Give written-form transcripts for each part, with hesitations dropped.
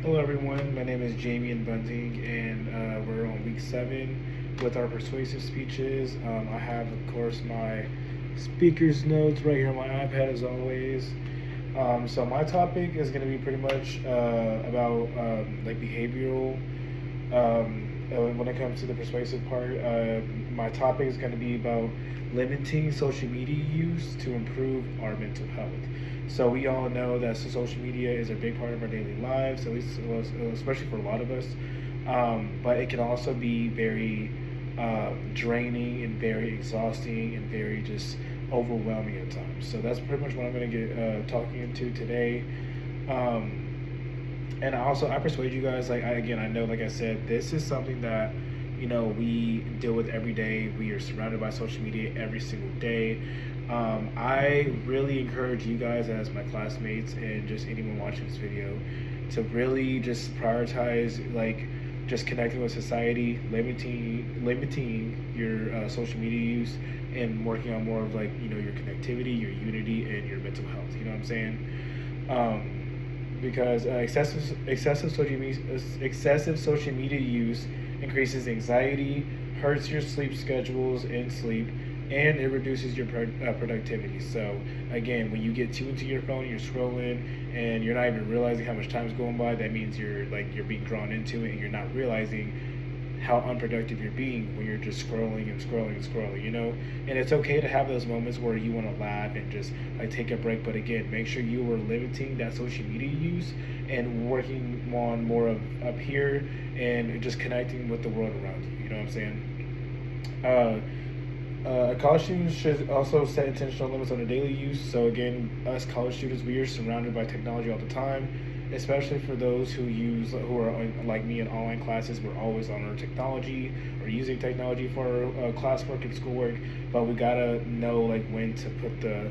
Hello, everyone. My name is Jamie and Bunting, and we're on week 7 with our persuasive speeches. I have, of course, my speaker's notes right here on my iPad, as always. So my topic is going to be pretty much about like behavioral. When it comes to the persuasive part, my topic is going to be about limiting social media use to improve our mental health. So we all know that social media is a big part of our daily lives, at least especially for a lot of us. But it can also be very draining and very exhausting and very just overwhelming at times. So that's pretty much what I'm going to get talking into today. And I persuade you guys, I know, like I said, this is something that we deal with every day. We are surrounded by social media every single day. I really encourage you guys, as my classmates and just anyone watching this video, to really just prioritize just connecting with society, limiting your social media use, and working on more of your connectivity, your unity, and your mental health. You know what I'm saying? Because excessive social media use increases anxiety, hurts your sleep schedules and sleep, and it reduces your productivity. So again, when you get too into your phone, you're scrolling, and you're not even realizing how much time is going by. That means you're being drawn into it, and you're not realizing how unproductive you're being when you're just scrolling and scrolling and scrolling, And it's okay to have those moments where you want to laugh and just take a break, but again, make sure you are limiting that social media use and working on more of up here and just connecting with the world around you. You know what I'm saying? College students should also set intentional limits on their daily use. So again, us college students, we are surrounded by technology all the time, especially for those who are like me in online classes. We're always on our technology or using technology for classwork and schoolwork, but we gotta know when to put the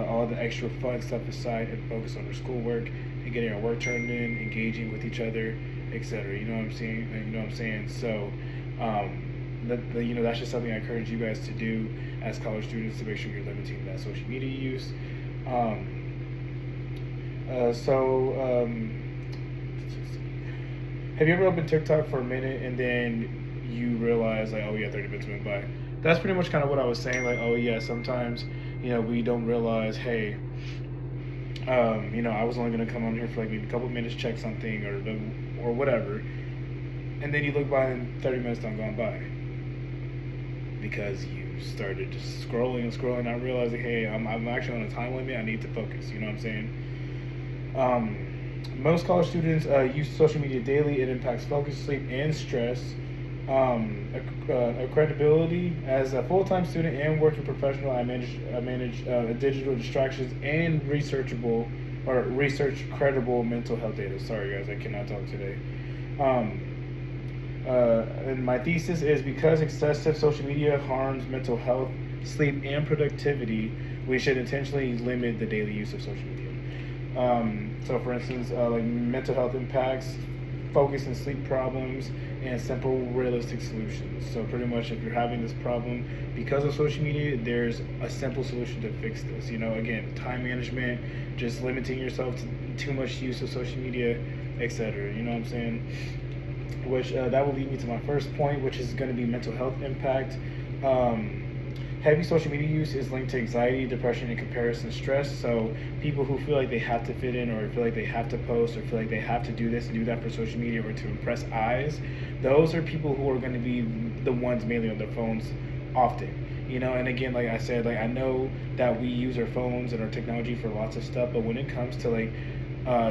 all the extra fun stuff aside and focus on our schoolwork and getting our work turned in, engaging with each other, etc. You know what I'm saying? So. That's just something I encourage you guys to do as college students, to make sure you're limiting that social media use. Um, so, have you ever opened TikTok for a minute and then you realize, oh yeah, 30 minutes went by? That's pretty much kind of what I was saying. Oh yeah, sometimes, we don't realize, hey, I was only going to come on here for maybe a couple minutes, check something or whatever. And then you look by and 30 minutes done gone by, because you started just scrolling and scrolling, not realizing, hey, I'm actually on a time limit. I need to focus. You know what I'm saying? Most college students use social media daily. It impacts focus, sleep, and stress. Credibility. As a full-time student and working professional, I manage digital distractions and research credible mental health data. Sorry guys, I cannot talk today. And my thesis is, because excessive social media harms mental health, sleep, and productivity, we should intentionally limit the daily use of social media. So, for instance, mental health impacts, focus and sleep problems, and simple, realistic solutions. So, pretty much, if you're having this problem because of social media, there's a simple solution to fix this. Again, time management, just limiting yourself to too much use of social media, etc. You know what I'm saying? Which that will lead me to my first point, which is going to be mental health impact. Heavy social media use is linked to anxiety, depression, and comparison stress. So people who feel like they have to fit in, or feel like they have to post, or feel like they have to do this and do that for social media, or to impress eyes, those are people who are going to be the ones mainly on their phones often. And again, like I said, I know that we use our phones and our technology for lots of stuff, but when it comes to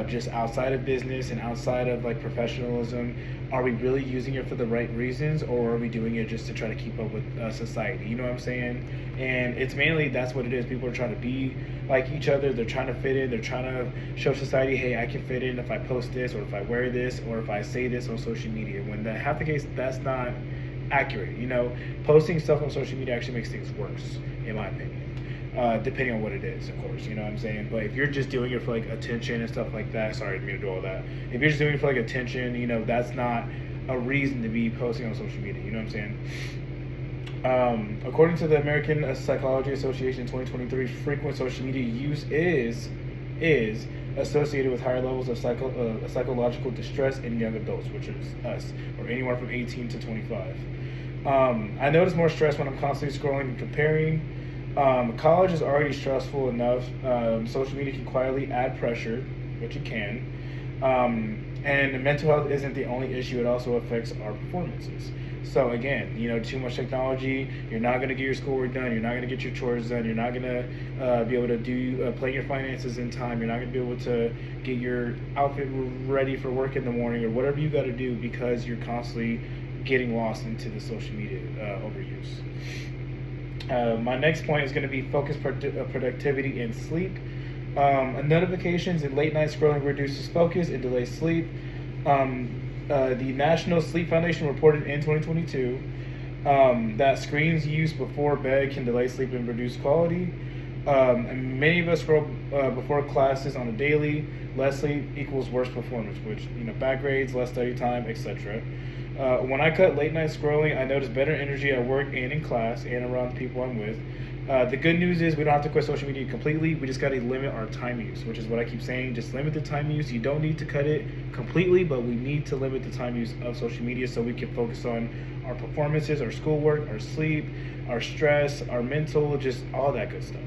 just outside of business and outside of professionalism, are we really using it for the right reasons, or are we doing it just to try to keep up with society? You know what I'm saying? And it's mainly, that's what it is. People are trying to be like each other. They're trying to fit in. They're trying to show society, hey, I can fit in if I post this, or if I wear this, or if I say this on social media. When that half the case, that's not accurate. Posting stuff on social media actually makes things worse, in my opinion. Depending on what it is, of course, you know what I'm saying? But if you're just doing it for attention and stuff like that, sorry, I didn't mean to do all that. If you're just doing it for attention, that's not a reason to be posting on social media, you know what I'm saying? According to the American Psychology Association 2023, frequent social media use is associated with higher levels of psychological distress in young adults, which is us, or anywhere from 18 to 25. I notice more stress when I'm constantly scrolling and comparing. College is already stressful enough. Social media can quietly add pressure, which it can. And mental health isn't the only issue, it also affects our performances. So again, too much technology, you're not going to get your schoolwork done, you're not going to get your chores done, you're not going to be able to plan your finances in time, you're not going to be able to get your outfit ready for work in the morning, or whatever you got to do, because you're constantly getting lost into the social media overuse. My next point is going to be focus, productivity, and sleep. Notifications and late night scrolling reduces focus and delays sleep. The National Sleep Foundation reported in 2022 that screens used before bed can delay sleep and reduce quality. And many of us scroll before classes on a daily. Less sleep equals worse performance, which, bad grades, less study time, etc. When I cut late night scrolling, I notice better energy at work and in class and around the people I'm with. The good news is we don't have to quit social media completely. We just got to limit our time use, which is what I keep saying. Just limit the time use. You don't need to cut it completely, but we need to limit the time use of social media so we can focus on our performances, our schoolwork, our sleep, our stress, our mental, just all that good stuff.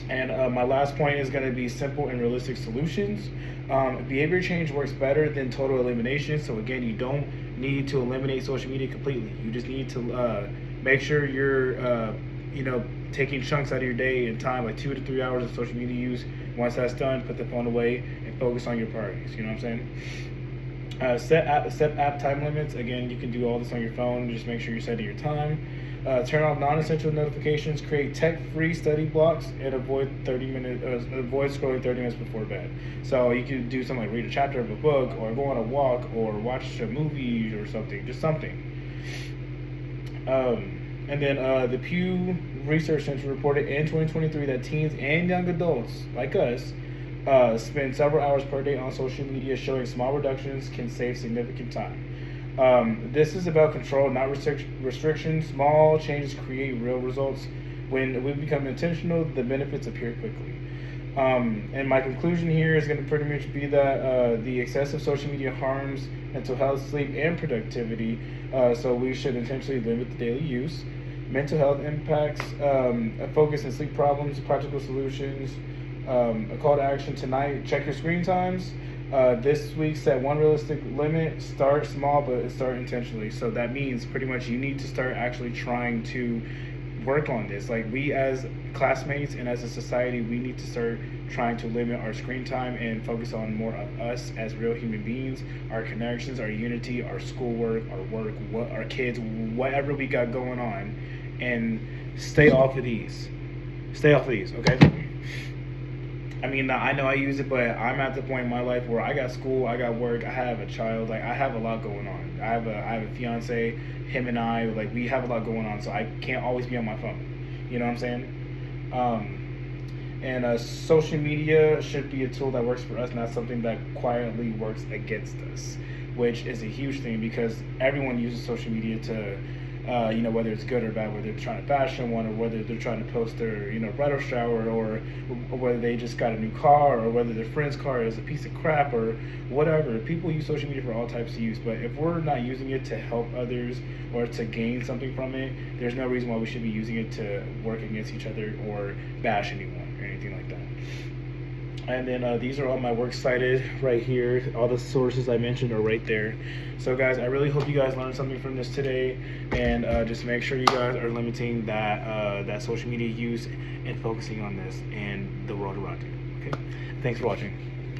And my last point is going to be simple and realistic solutions. Behavior change works better than total elimination. So again, you don't need to eliminate social media completely. You just need to make sure you're taking chunks out of your day and time, like 2 to 3 hours of social media use. Once that's done, put the phone away and focus on your priorities. You know what I'm saying? Set app time limits. Again, you can do all this on your phone. Just make sure you're setting your time. Turn off non-essential notifications. Create tech-free study blocks and avoid scrolling 30 minutes before bed. So you can do something like read a chapter of a book, or go on a walk, or watch a movie or something. Just something. And then the Pew Research Center reported in 2023 that teens and young adults like us spend several hours per day on social media, showing small reductions can save significant time. This is about control, not restriction. Small changes create real results. When we become intentional, the benefits appear quickly. And my conclusion here is going to pretty much be that the excessive social media harms mental health, sleep, and productivity. So we should intentionally limit the daily use. Mental health impacts, focus and sleep problems, practical solutions. A call to action tonight: check your screen times. This week, set one realistic limit. Start small, but start intentionally. So that means pretty much you need to start actually trying to work on this. Like, we as classmates and as a society, we need to start trying to limit our screen time and focus on more of us as real human beings, our connections, our unity, our schoolwork, our work, our kids, whatever we got going on, and stay off of these. Stay off of these, okay? I mean, I know I use it, but I'm at the point in my life where I got school, I got work, I have a child, like I have a lot going on. I have a fiance, him and I, like we have a lot going on, so I can't always be on my phone. You know what I'm saying? And social media should be a tool that works for us, not something that quietly works against us, which is a huge thing because everyone uses social media to, whether it's good or bad, whether they're trying to bash someone or whether they're trying to post their, bridal shower, or whether they just got a new car, or whether their friend's car is a piece of crap or whatever. People use social media for all types of use, but if we're not using it to help others or to gain something from it, there's no reason why we should be using it to work against each other or bash anyone or anything like that. And then these are all my works cited right here. All the sources I mentioned are right there. So guys, I really hope you guys learned something from this today, and just make sure you guys are limiting that social media use and focusing on this and the world around you. Okay, thanks for watching.